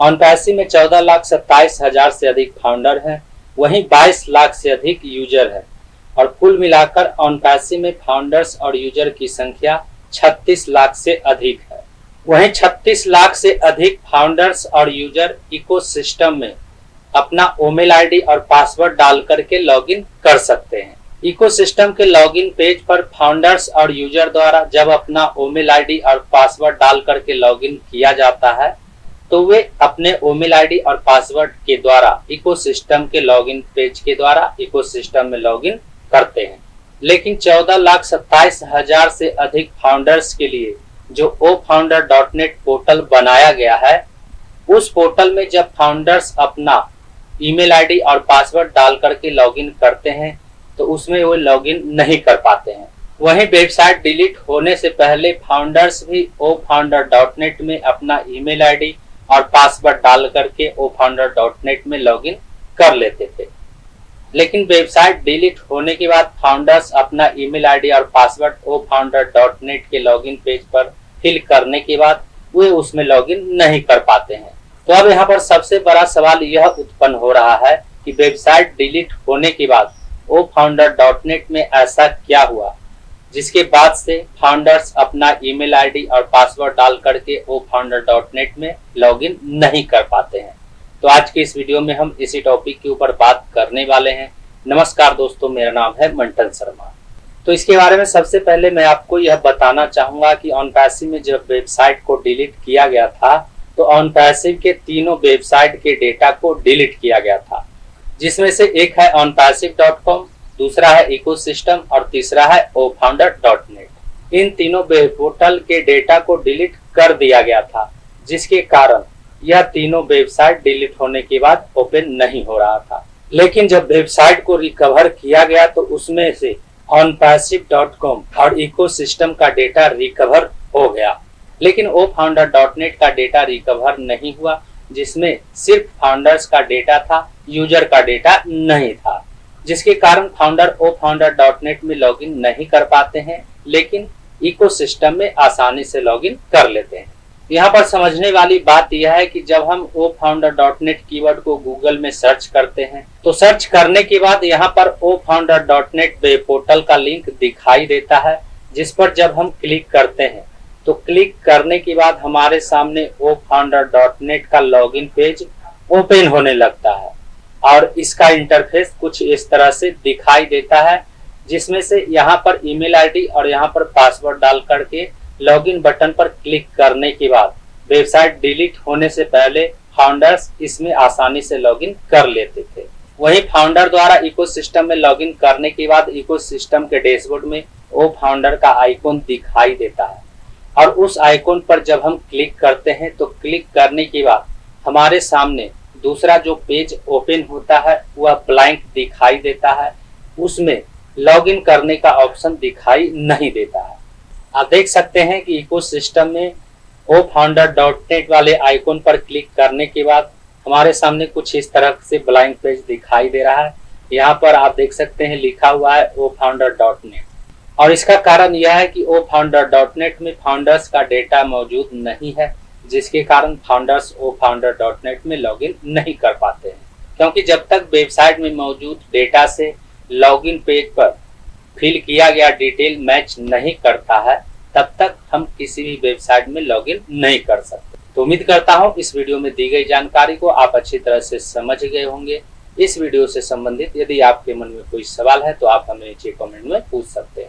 ओनपैसी में 14,27,000 से अधिक फाउंडर हैं, वहीं 22 लाख से अधिक यूजर है और कुल मिलाकर ओनपैसी में फाउंडर्स और यूजर की संख्या 36 लाख से अधिक है। वहीं 36 लाख से अधिक फाउंडर्स और यूजर इकोसिस्टम में अपना ईमेल आईडी और पासवर्ड डाल करके लॉगिन कर सकते हैं। इकोसिस्टम के लॉगिन पेज पर फाउंडर्स और यूजर द्वारा जब अपना ईमेल आईडी और पासवर्ड डाल करके लॉगिन किया जाता है तो वे अपने ईमेल आईडी और पासवर्ड के द्वारा इकोसिस्टम के लॉगिन पेज के द्वारा इकोसिस्टम में लॉगिन करते हैं। लेकिन 14,27,000 से अधिक फाउंडर्स के लिए जो ofounder.net पोर्टल बनाया गया है, उस पोर्टल में जब फाउंडर्स अपना ईमेल आईडी और पासवर्ड डाल करके लॉगिन करते हैं तो उसमें वो लॉगिन नहीं कर पाते हैं। वहीं वेबसाइट डिलीट होने से पहले फाउंडर्स भी ofounder.net में अपना ईमेल आईडी और पासवर्ड डाल करके ofounder.net में लॉगिन कर लेते थे। लेकिन वेबसाइट डिलीट होने के बाद फाउंडर्स अपना ईमेल आईडी और पासवर्ड ofounder.net के लॉगिन पेज पर फिल करने के बाद वे उसमें लॉगिन नहीं कर पाते हैं। तो अब यहाँ पर सबसे बड़ा सवाल यह उत्पन्न हो रहा है कि वेबसाइट डिलीट होने के बाद ofounder.net में ऐसा क्या हुआ जिसके बाद से फाउंडर्स अपना ईमेल आईडी और पासवर्ड डाल करके ofounder.net में लॉगिन नहीं कर पाते हैं। तो आज के इस वीडियो में हम इसी टॉपिक के ऊपर बात करने वाले हैं। नमस्कार दोस्तों, मेरा नाम है मंटन शर्मा। तो इसके बारे में सबसे पहले मैं आपको यह बताना चाहूंगा कि ओनपैसी में जब वेबसाइट को डिलीट किया गया था तो ओनपैसी के तीनों वेबसाइट के डेटा को डिलीट किया गया था, जिसमें से एक है onpassive.com, दूसरा है इकोसिस्टम और तीसरा है ofounder.net। इन तीनों वेब पोर्टल के डेटा को डिलीट कर दिया गया था, जिसके कारण यह तीनों वेबसाइट डिलीट होने के बाद ओपन नहीं हो रहा था। लेकिन जब वेबसाइट को रिकवर किया गया तो उसमें से onpassive.com और इकोसिस्टम का डेटा रिकवर हो गया, लेकिन ofounder.net का डेटा रिकवर नहीं हुआ, जिसमें सिर्फ फाउंडर्स का डेटा था, यूजर का डेटा नहीं था, जिसके कारण फाउंडर ofounder.net में लॉगिन नहीं कर पाते हैं, लेकिन इकोसिस्टम में आसानी से लॉगिन कर लेते हैं। यहाँ पर समझने वाली बात यह है कि जब हम ofounder.net कीवर्ड को गूगल में सर्च करते हैं तो सर्च करने के बाद यहाँ पर ofounder.net वेब पोर्टल का लिंक दिखाई देता है, जिस पर जब हम क्लिक करते हैं तो क्लिक करने के बाद हमारे सामने ofounder.net का लॉगिन पेज ओपन होने लगता है और इसका इंटरफेस कुछ इस तरह से दिखाई देता है, जिसमें से यहाँ पर ईमेल आईडी और यहाँ पर पासवर्ड डाल करके लॉगिन बटन पर क्लिक करने के बाद वेबसाइट डिलीट होने से पहले फाउंडर्स इसमें आसानी से लॉगिन कर लेते थे। वहीं फाउंडर द्वारा इकोसिस्टम में लॉगिन करने के बाद इकोसिस्टम के डैशबोर्ड में ofounder का आइकॉन दिखाई देता है और उस आइकॉन पर जब हम क्लिक करते हैं तो क्लिक करने के बाद हमारे सामने दूसरा जो पेज ओपन होता है वह ब्लैंक दिखाई देता है, उसमें लॉगिन करने का ऑप्शन दिखाई नहीं देता है। आप देख सकते हैं कि इकोसिस्टम में ofounder.net वाले आइकॉन पर क्लिक करने के बाद हमारे सामने कुछ इस तरह से ब्लैंक पेज दिखाई दे रहा है। यहाँ पर आप देख सकते हैं लिखा हुआ है ofounder.net और इसका कारण यह है कि ofounder.net में फाउंडर्स का डेटा मौजूद नहीं है, जिसके कारण फाउंडर्स ofounder.net में लॉगिन नहीं कर पाते हैं, क्योंकि जब तक वेबसाइट में मौजूद डेटा से लॉगिन पेज पर फिल किया गया डिटेल मैच नहीं करता है तब तक हम किसी भी वेबसाइट में लॉगिन नहीं कर सकते। तो उम्मीद करता हूं इस वीडियो में दी गई जानकारी को आप अच्छी तरह से समझ गए होंगे। इस वीडियो से संबंधित यदि आपके मन में कोई सवाल है तो आप हमें नीचे कमेंट में पूछ सकते हैं।